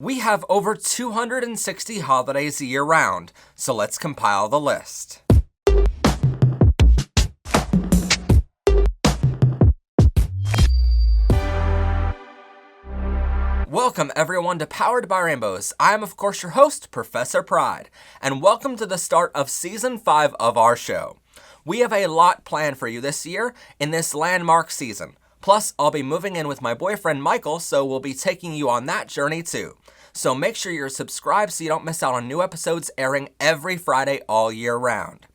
We have over 260 holidays year-round, so let's compile the list. Welcome everyone to Powered by Rainbows. I am of course your host, Professor Pride, and welcome to the start of Season 5 of our show. We have a lot planned for you this year in this landmark season. Plus, I'll be moving in with my boyfriend Michael, so we'll be taking you on that journey too. So make sure you're subscribed so you don't miss out on new episodes airing every Friday all year round.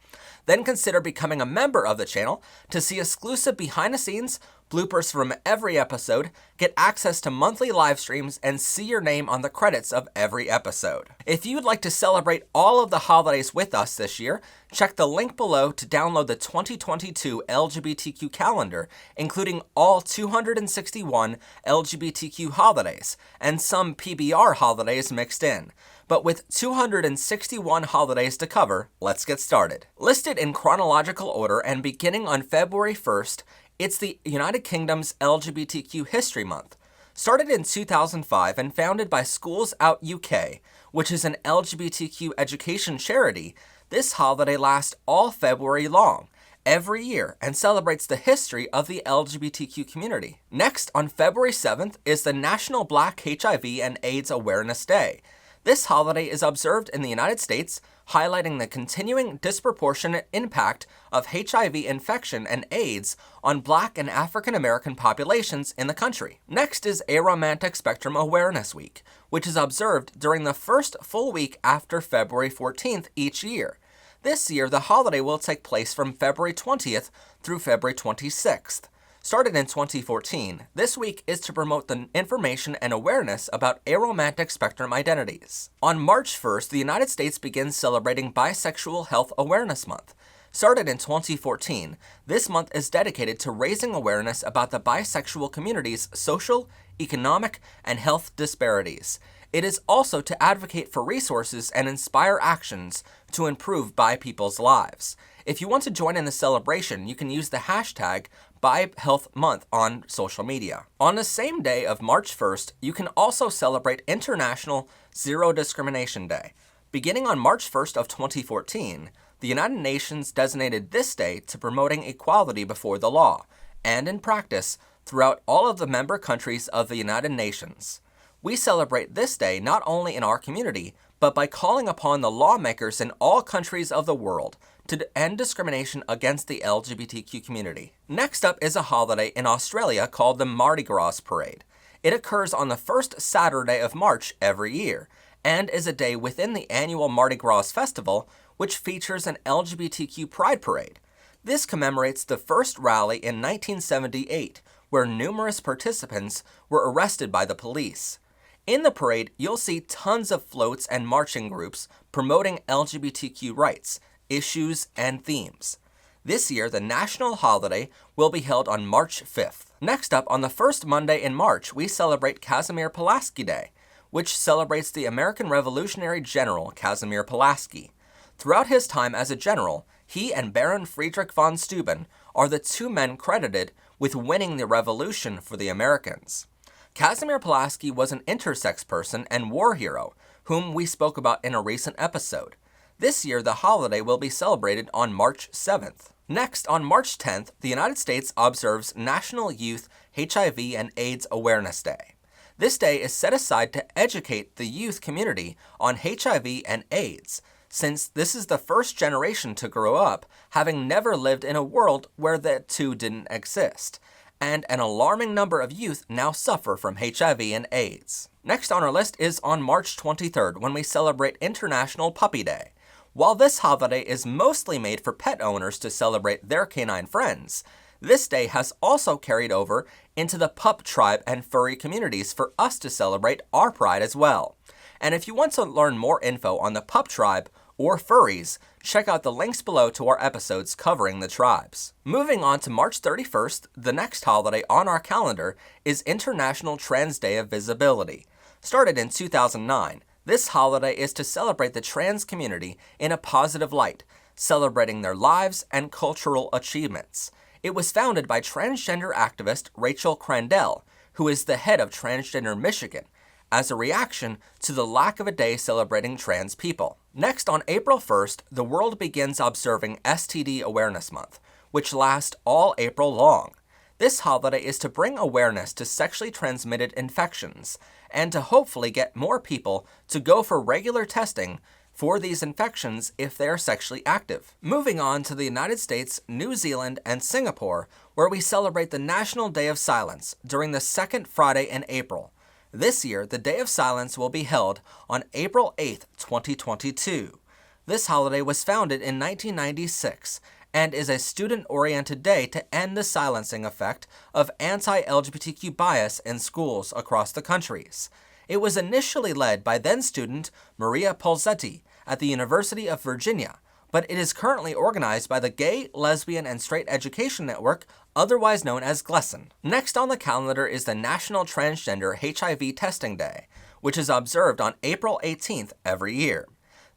Then consider becoming a member of the channel to see exclusive behind the scenes, bloopers from every episode, get access to monthly live streams, and see your name on the credits of every episode. If you'd like to celebrate all of the holidays with us this year, check the link below to download the 2022 LGBTQ calendar, including all 261 LGBTQ holidays, and some PBR holidays mixed in. But with 261 holidays to cover, let's get started. Listed in chronological order and beginning on February 1st, it's the United Kingdom's LGBTQ History Month. Started in 2005 and founded by Schools Out UK, which is an LGBTQ education charity, this holiday lasts all February long, every year, and celebrates the history of the LGBTQ community. Next, on February 7th, is the National Black HIV and AIDS Awareness Day. This holiday is observed in the United States, highlighting the continuing disproportionate impact of HIV infection and AIDS on Black and African American populations in the country. Next is Aromantic Spectrum Awareness Week, which is observed during the first full week after February 14th each year. This year, the holiday will take place from February 20th through February 26th. Started in 2014, this week is to promote the information and awareness about aromantic spectrum identities. On March 1st, the United States begins celebrating Bisexual Health Awareness Month. Started in 2014, this month is dedicated to raising awareness about the bisexual community's social, economic, and health disparities. It is also to advocate for resources and inspire actions to improve bi people's lives. If you want to join in the celebration, you can use the hashtag BiHealthMonth on social media. On the same day of March 1st, you can also celebrate International Zero Discrimination Day. Beginning on March 1st of 2014, the United Nations designated this day to promoting equality before the law, and in practice, throughout all of the member countries of the United Nations. We celebrate this day not only in our community, but by calling upon the lawmakers in all countries of the world to end discrimination against the LGBTQ community. Next up is a holiday in Australia called the Mardi Gras Parade. It occurs on the first Saturday of March every year, and is a day within the annual Mardi Gras Festival, which features an LGBTQ pride parade. This commemorates the first rally in 1978, where numerous participants were arrested by the police. In the parade, you'll see tons of floats and marching groups promoting LGBTQ rights, issues, and themes. This year, the national holiday will be held on March 5th. Next up, on the first Monday in March, we celebrate Casimir Pulaski Day, which celebrates the American Revolutionary General Casimir Pulaski. Throughout his time as a general, he and Baron Friedrich von Steuben are the two men credited with winning the revolution for the Americans. Casimir Pulaski was an intersex person and war hero, whom we spoke about in a recent episode. This year, the holiday will be celebrated on March 7th. Next, on March 10th, the United States observes National Youth HIV and AIDS Awareness Day. This day is set aside to educate the youth community on HIV and AIDS, since this is the first generation to grow up having never lived in a world where the two didn't exist, and an alarming number of youth now suffer from HIV and AIDS. Next on our list is on March 23rd, when we celebrate International Puppy Day. While this holiday is mostly made for pet owners to celebrate their canine friends, this day has also carried over into the pup tribe and furry communities for us to celebrate our pride as well. And if you want to learn more info on the pup tribe or furries, check out the links below to our episodes covering the tribes. Moving on to March 31st, the next holiday on our calendar is International Trans Day of Visibility. Started in 2009, this holiday is to celebrate the trans community in a positive light, celebrating their lives and cultural achievements. It was founded by transgender activist Rachel Crandell, who is the head of Transgender Michigan, as a reaction to the lack of a day celebrating trans people. Next, on April 1st, the world begins observing STD Awareness Month, which lasts all April long. This holiday is to bring awareness to sexually transmitted infections and to hopefully get more people to go for regular testing for these infections if they are sexually active. Moving on to the United States, New Zealand, and Singapore, where we celebrate the National Day of Silence during the second Friday in April. This year, the Day of Silence will be held on April 8, 2022. This holiday was founded in 1996 and is a student-oriented day to end the silencing effect of anti-LGBTQ bias in schools across the countries. It was initially led by then-student Maria Polzetti at the University of Virginia, but it is currently organized by the Gay, Lesbian, and Straight Education Network, otherwise known as GLESSN. Next on the calendar is the National Transgender HIV Testing Day, which is observed on April 18th every year.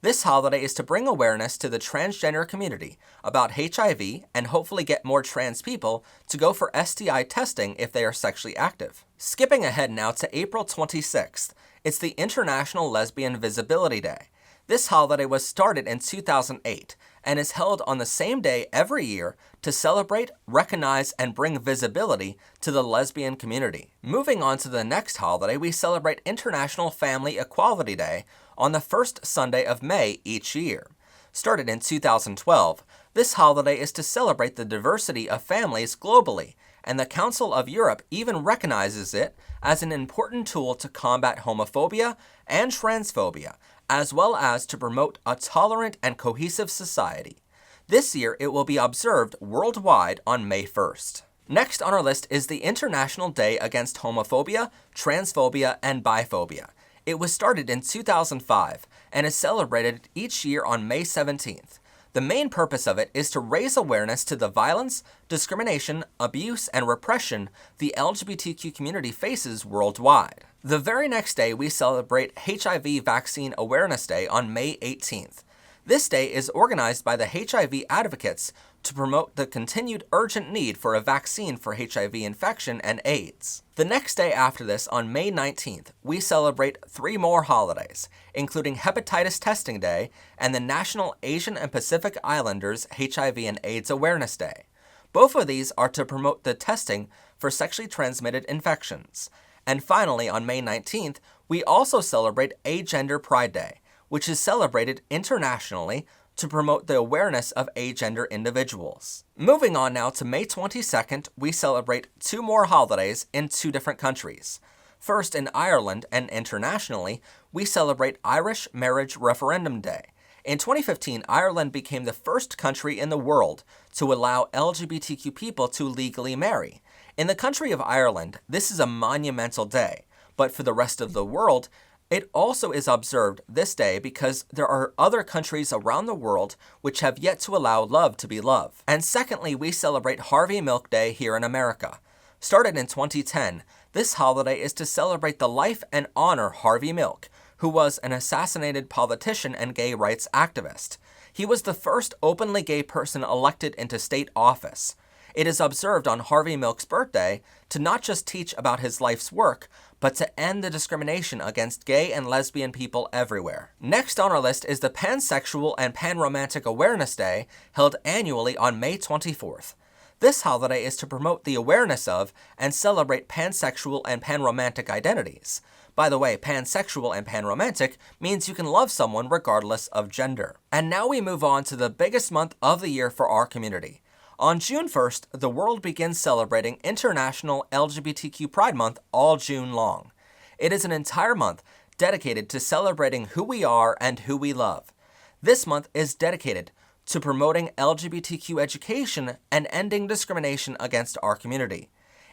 This holiday is to bring awareness to the transgender community about HIV and hopefully get more trans people to go for STI testing if they are sexually active. Skipping ahead now to April 26th, it's the International Lesbian Visibility Day. This holiday was started in 2008 and is held on the same day every year to celebrate, recognize, and bring visibility to the lesbian community. Moving on to the next holiday, we celebrate International Family Equality Day on the first Sunday of May each year. Started in 2012, this holiday is to celebrate the diversity of families globally, and the Council of Europe even recognizes it as an important tool to combat homophobia and transphobia, as well as to promote a tolerant and cohesive society. This year, it will be observed worldwide on May 1st. Next on our list is the International Day Against Homophobia, Transphobia, and Biphobia. It was started in 2005 and is celebrated each year on May 17th. The main purpose of it is to raise awareness to the violence, discrimination, abuse, and repression the LGBTQ community faces worldwide. The very next day, we celebrate HIV Vaccine Awareness Day on May 18th. This day is organized by the HIV advocates to promote the continued urgent need for a vaccine for HIV infection and AIDS. The next day after this, on May 19th, we celebrate 3 more holidays, including Hepatitis Testing Day and the National Asian and Pacific Islanders HIV and AIDS Awareness Day. Both of these are to promote the testing for sexually transmitted infections. And finally, on May 19th, we also celebrate Agender Pride Day, which is celebrated internationally to promote the awareness of agender individuals. Moving on now to May 22nd, we celebrate 2 more holidays in 2 different countries. First, in Ireland and internationally, we celebrate Irish Marriage Referendum Day. In 2015, Ireland became the first country in the world to allow LGBTQ people to legally marry. In the country of Ireland, this is a monumental day, but for the rest of the world, it also is observed this day because there are other countries around the world which have yet to allow love to be love. And secondly, we celebrate Harvey Milk Day here in America. Started in 2010, this holiday is to celebrate the life and honor Harvey Milk, who was an assassinated politician and gay rights activist. He was the first openly gay person elected into state office. It is observed on Harvey Milk's birthday to not just teach about his life's work, but to end the discrimination against gay and lesbian people everywhere. Next on our list is the Pansexual and Panromantic Awareness Day, held annually on May 24th. This holiday is to promote the awareness of and celebrate pansexual and panromantic identities. By the way, pansexual and panromantic means you can love someone regardless of gender. And now we move on to the biggest month of the year for our community. On June 1st, the world begins celebrating International LGBTQ Pride Month all June long. It is an entire month dedicated to celebrating who we are and who we love. This month is dedicated to promoting LGBTQ education and ending discrimination against our community.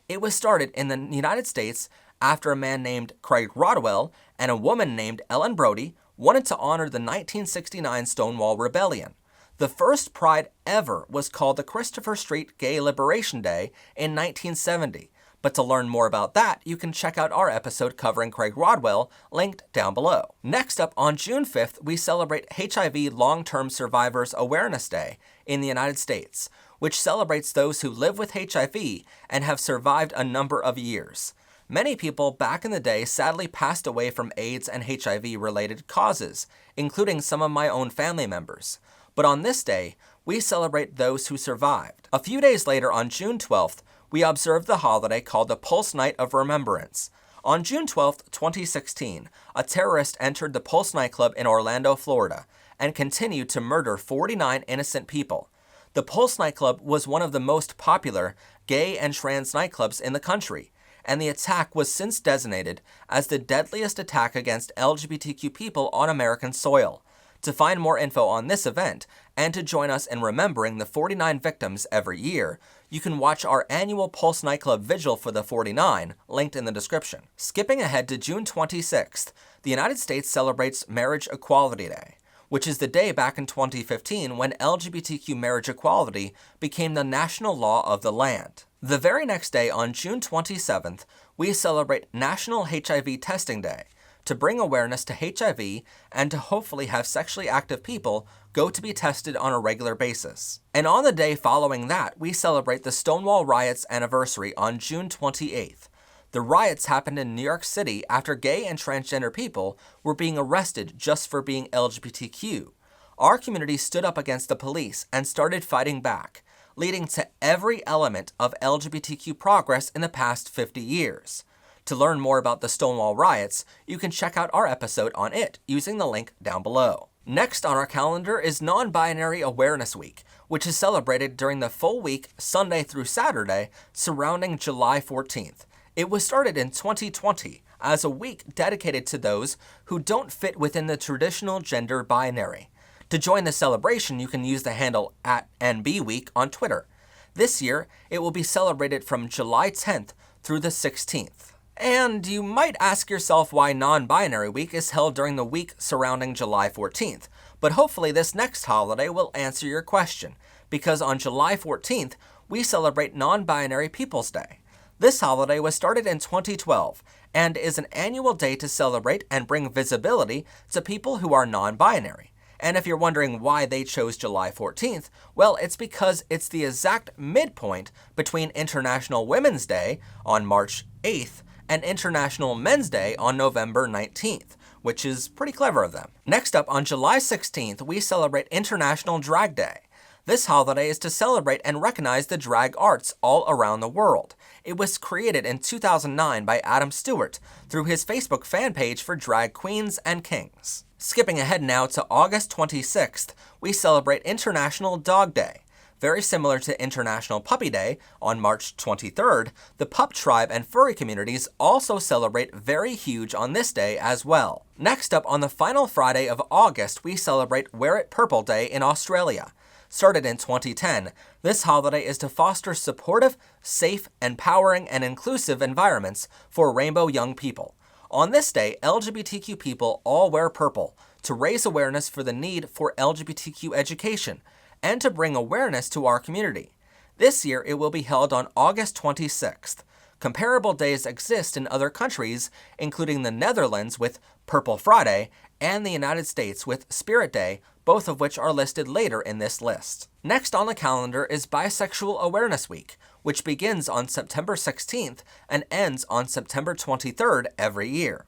It was started in the United States after a man named Craig Rodwell and a woman named Ellen Brody wanted to honor the 1969 Stonewall Rebellion. The first Pride ever was called the Christopher Street Gay Liberation Day in 1970. But to learn more about that, you can check out our episode covering Craig Rodwell, linked down below. Next up, on June 5th, we celebrate HIV Long-Term Survivors Awareness Day in the United States, which celebrates those who live with HIV and have survived a number of years. Many people back in the day sadly passed away from AIDS and HIV-related causes, including some of my own family members. But on this day, we celebrate those who survived. A few days later, on June 12th, we observed the holiday called the Pulse Night of Remembrance. On June 12, 2016, a terrorist entered the Pulse nightclub in Orlando, Florida, and continued to murder 49 innocent people. The Pulse nightclub was one of the most popular gay and trans nightclubs in the country, and the attack was since designated as the deadliest attack against LGBTQ people on American soil. To find more info on this event, and to join us in remembering the 49 victims every year, you can watch our annual Pulse nightclub vigil for the 49, linked in the description. Skipping ahead to June 26th, the United States celebrates Marriage Equality Day, which is the day back in 2015 when LGBTQ marriage equality became the national law of the land. The very next day, on June 27th, we celebrate National HIV Testing Day, to bring awareness to HIV and to hopefully have sexually active people go to be tested on a regular basis. And on the day following that, we celebrate the Stonewall Riots anniversary on June 28th. The riots happened in New York City after gay and transgender people were being arrested just for being LGBTQ. Our community stood up against the police and started fighting back, leading to every element of LGBTQ progress in the past 50 years. To learn more about the Stonewall Riots, you can check out our episode on it using the link down below. Next on our calendar is Non-Binary Awareness Week, which is celebrated during the full week, Sunday through Saturday, surrounding July 14th. It was started in 2020 as a week dedicated to those who don't fit within the traditional gender binary. To join the celebration, you can use the handle @NBWeek on Twitter. This year, it will be celebrated from July 10th through the 16th. And you might ask yourself why Non-Binary Week is held during the week surrounding July 14th, but hopefully this next holiday will answer your question, because on July 14th, we celebrate Non-Binary Peoples' Day. This holiday was started in 2012 and is an annual day to celebrate and bring visibility to people who are non-binary. And if you're wondering why they chose July 14th, well, it's because it's the exact midpoint between International Women's Day on March 8th and International Men's Day on November 19th, which is pretty clever of them. Next up, on July 16th, we celebrate International Drag Day. This holiday is to celebrate and recognize the drag arts all around the world. It was created in 2009 by Adam Stewart through his Facebook fan page for drag queens and kings. Skipping ahead now to August 26th, we celebrate International Dog Day. Very similar to International Puppy Day on March 23rd, the pup tribe and furry communities also celebrate very huge on this day as well. Next up, on the final Friday of August, we celebrate Wear It Purple Day in Australia. Started in 2010, this holiday is to foster supportive, safe, empowering, and inclusive environments for rainbow young people. On this day, LGBTQ people all wear purple to raise awareness for the need for LGBTQ education and to bring awareness to our community. This year, it will be held on August 26th. Comparable days exist in other countries, including the Netherlands with Purple Friday and the United States with Spirit Day, both of which are listed later in this list. Next on the calendar is Bisexual Awareness Week, which begins on September 16th and ends on September 23rd every year.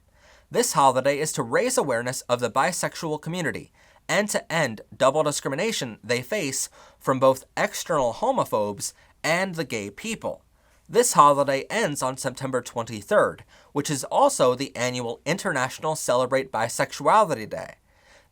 This holiday is to raise awareness of the bisexual community and to end double discrimination they face from both external homophobes and the gay people. This holiday ends on September 23rd, which is also the annual International Celebrate Bisexuality Day.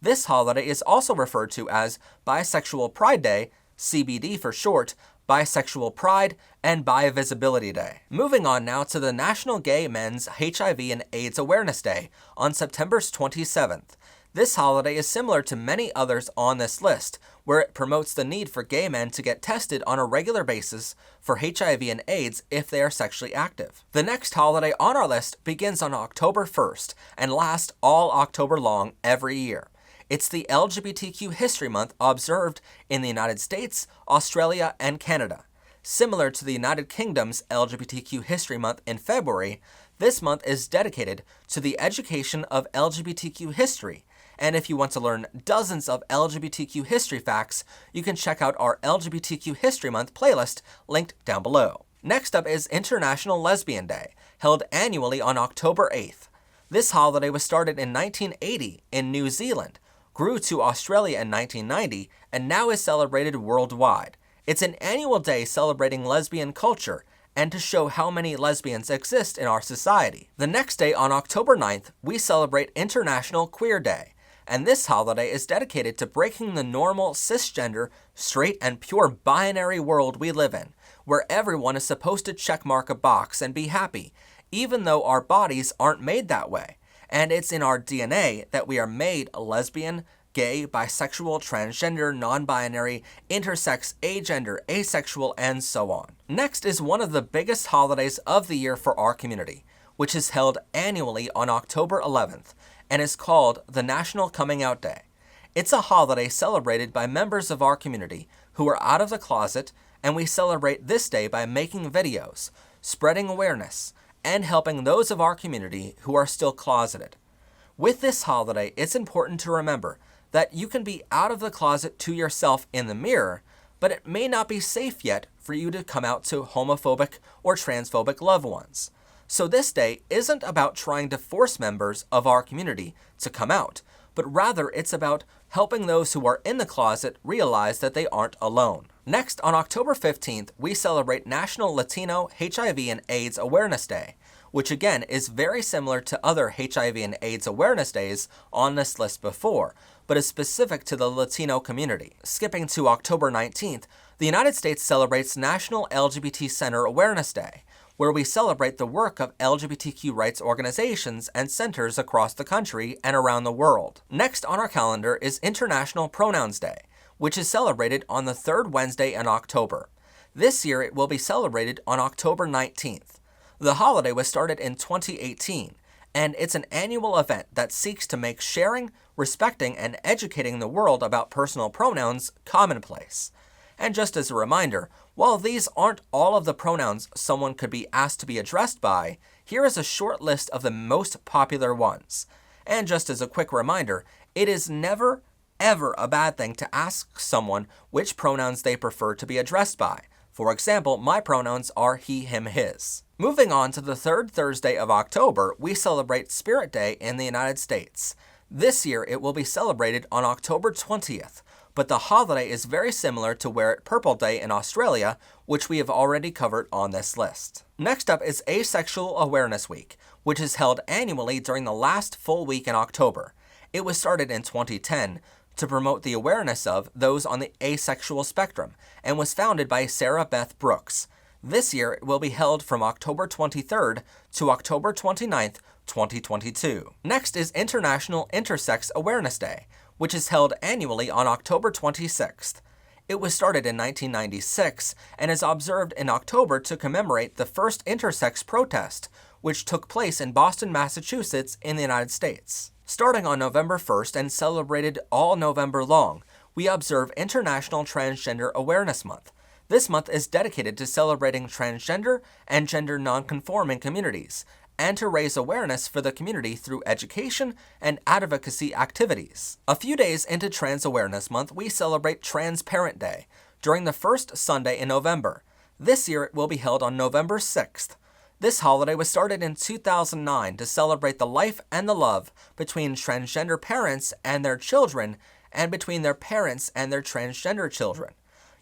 This holiday is also referred to as Bisexual Pride Day, CBD for short, Bisexual Pride, and Bi-Visibility Day. Moving on now to the National Gay Men's HIV and AIDS Awareness Day on September 27th. This holiday is similar to many others on this list, where it promotes the need for gay men to get tested on a regular basis for HIV and AIDS if they are sexually active. The next holiday on our list begins on October 1st and lasts all October long every year. It's the LGBTQ History Month observed in the United States, Australia, and Canada. Similar to the United Kingdom's LGBTQ History Month in February, this month is dedicated to the education of LGBTQ history. And if you want to learn dozens of LGBTQ history facts, you can check out our LGBTQ History Month playlist linked down below. Next up is International Lesbian Day, held annually on October 8th. This holiday was started in 1980 in New Zealand, grew to Australia in 1990, and now is celebrated worldwide. It's an annual day celebrating lesbian culture and to show how many lesbians exist in our society. The next day, on October 9th, we celebrate International Queer Day, and this holiday is dedicated to breaking the normal cisgender, straight, and pure binary world we live in, where everyone is supposed to checkmark a box and be happy, even though our bodies aren't made that way, and it's in our DNA that we are made lesbian, gay, bisexual, transgender, non-binary, intersex, agender, asexual, and so on. Next is one of the biggest holidays of the year for our community, which is held annually on October 11th, and is called the National Coming Out Day. It's a holiday celebrated by members of our community who are out of the closet, and we celebrate this day by making videos, spreading awareness, and helping those of our community who are still closeted. With this holiday, it's important to remember that you can be out of the closet to yourself in the mirror, but it may not be safe yet for you to come out to homophobic or transphobic loved ones. So this day isn't about trying to force members of our community to come out, but rather it's about helping those who are in the closet realize that they aren't alone. Next, on October 15th, we celebrate National Latino HIV and AIDS Awareness Day, which again is very similar to other HIV and AIDS awareness days on this list before, but is specific to the Latino community. Skipping to October 19th, the United States celebrates National LGBT Center Awareness Day, where we celebrate the work of LGBTQ rights organizations and centers across the country and around the world. Next on our calendar is International Pronouns Day, which is celebrated on the third Wednesday in October. This year it will be celebrated on October 19th. The holiday was started in 2018, and it's an annual event that seeks to make sharing, respecting, and educating the world about personal pronouns commonplace. And just as a reminder, while these aren't all of the pronouns someone could be asked to be addressed by, here is a short list of the most popular ones. And just as a quick reminder, it is never, ever a bad thing to ask someone which pronouns they prefer to be addressed by. For example, my pronouns are he, him, his. Moving on to the third Thursday of October, we celebrate Spirit Day in the United States. This year, it will be celebrated on October 20th, but the holiday is very similar to Wear It Purple Day in Australia, which we have already covered on this list. Next up is Asexual Awareness Week, which is held annually during the last full week in October. It was started in 2010 to promote the awareness of those on the asexual spectrum, and was founded by Sarah Beth Brooks. This year it will be held from October 23rd to October 29th, 2022. Next is International Intersex Awareness Day, which is held annually on October 26th. It was started in 1996 and is observed in October to commemorate the first intersex protest, which took place in Boston, Massachusetts in the United States. Starting on November 1st and celebrated all November long, we observe International Transgender Awareness Month. This month is dedicated to celebrating transgender and gender non-conforming communities, and to raise awareness for the community through education and advocacy activities. A few days into Trans Awareness Month, we celebrate Transparent Day during the first Sunday in November. This year it will be held on November 6th. This holiday was started in 2009 to celebrate the life and the love between transgender parents and their children, and between their parents and their transgender children.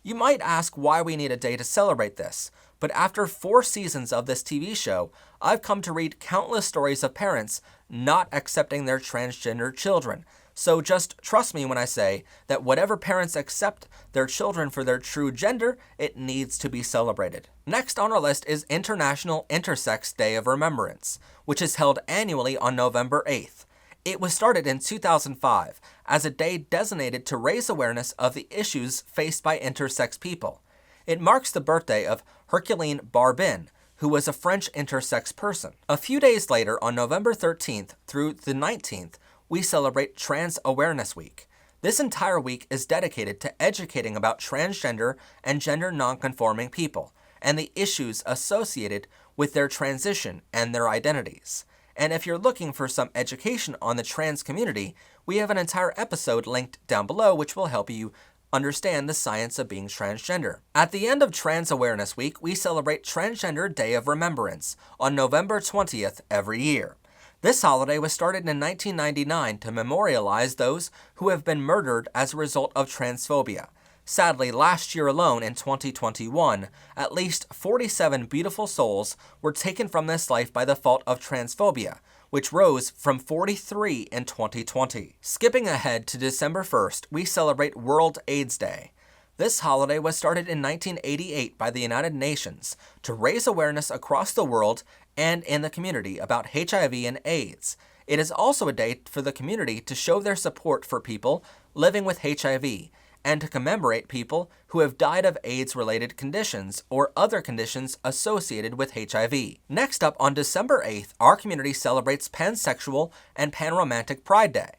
You might ask why we need a day to celebrate this, but after 4 seasons of this TV show, I've come to read countless stories of parents not accepting their transgender children. So just trust me when I say that whatever parents accept their children for their true gender, it needs to be celebrated. Next on our list is International Intersex Day of Remembrance, which is held annually on November 8th. It was started in 2005 as a day designated to raise awareness of the issues faced by intersex people. It marks the birthday of Herculine Barbin, who was a French intersex person. A few days later, on November 13th through the 19th, we celebrate Trans Awareness Week. This entire week is dedicated to educating about transgender and gender nonconforming people, and the issues associated with their transition and their identities. And if you're looking for some education on the trans community, we have an entire episode linked down below which will help you understand the science of being transgender. At the end of Trans Awareness Week, we celebrate Transgender Day of Remembrance on November 20th every year. This holiday was started in 1999 to memorialize those who have been murdered as a result of transphobia. Sadly, last year alone in 2021, at least 47 beautiful souls were taken from this life by the fault of transphobia, which rose from 43 in 2020. Skipping ahead to December 1st, we celebrate World AIDS Day. This holiday was started in 1988 by the United Nations to raise awareness across the world and in the community about HIV and AIDS. It is also a day for the community to show their support for people living with HIV and to commemorate people who have died of AIDS-related conditions or other conditions associated with HIV. Next up, on December 8th, our community celebrates Pansexual and Panromantic Pride Day.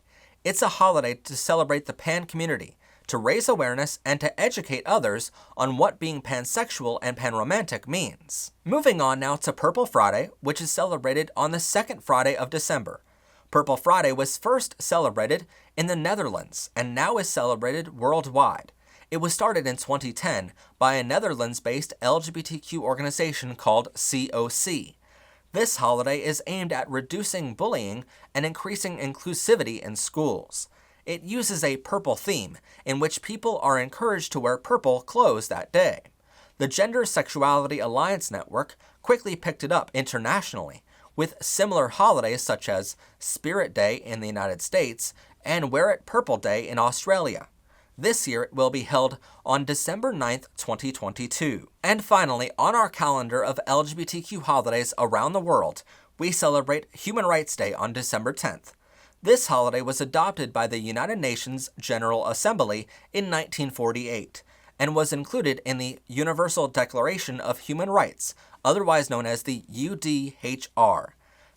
It's a holiday to celebrate the pan community, to raise awareness, and to educate others on what being pansexual and panromantic means. Moving on now to Purple Friday, which is celebrated on the second Friday of December. Purple Friday was first celebrated in the Netherlands and now is celebrated worldwide. It was started in 2010 by a Netherlands-based LGBTQ organization called COC. This holiday is aimed at reducing bullying and increasing inclusivity in schools. It uses a purple theme, in which people are encouraged to wear purple clothes that day. The Gender Sexuality Alliance Network quickly picked it up internationally, with similar holidays such as Spirit Day in the United States and Wear It Purple Day in Australia. This year it will be held on December 9th, 2022. And finally, on our calendar of LGBTQ holidays around the world, we celebrate Human Rights Day on December 10th. This holiday was adopted by the United Nations General Assembly in 1948 and was included in the Universal Declaration of Human Rights, otherwise known as the UDHR.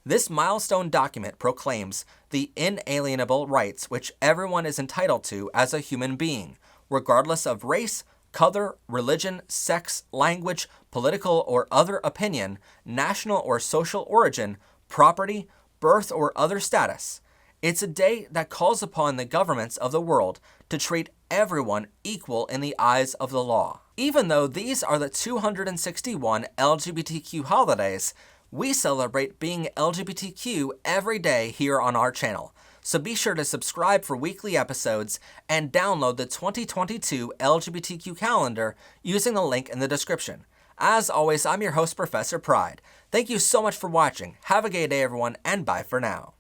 This milestone document proclaims the inalienable rights which everyone is entitled to as a human being, regardless of race, color, religion, sex, language, political or other opinion, national or social origin, property, birth, or other status. It's a day that calls upon the governments of the world to treat everyone equal in the eyes of the law. Even though these are the 261 LGBTQ holidays, we celebrate being LGBTQ every day here on our channel. So be sure to subscribe for weekly episodes and download the 2022 LGBTQ calendar using the link in the description. As always, I'm your host, Professor Pride. Thank you so much for watching. Have a gay day, everyone, and bye for now.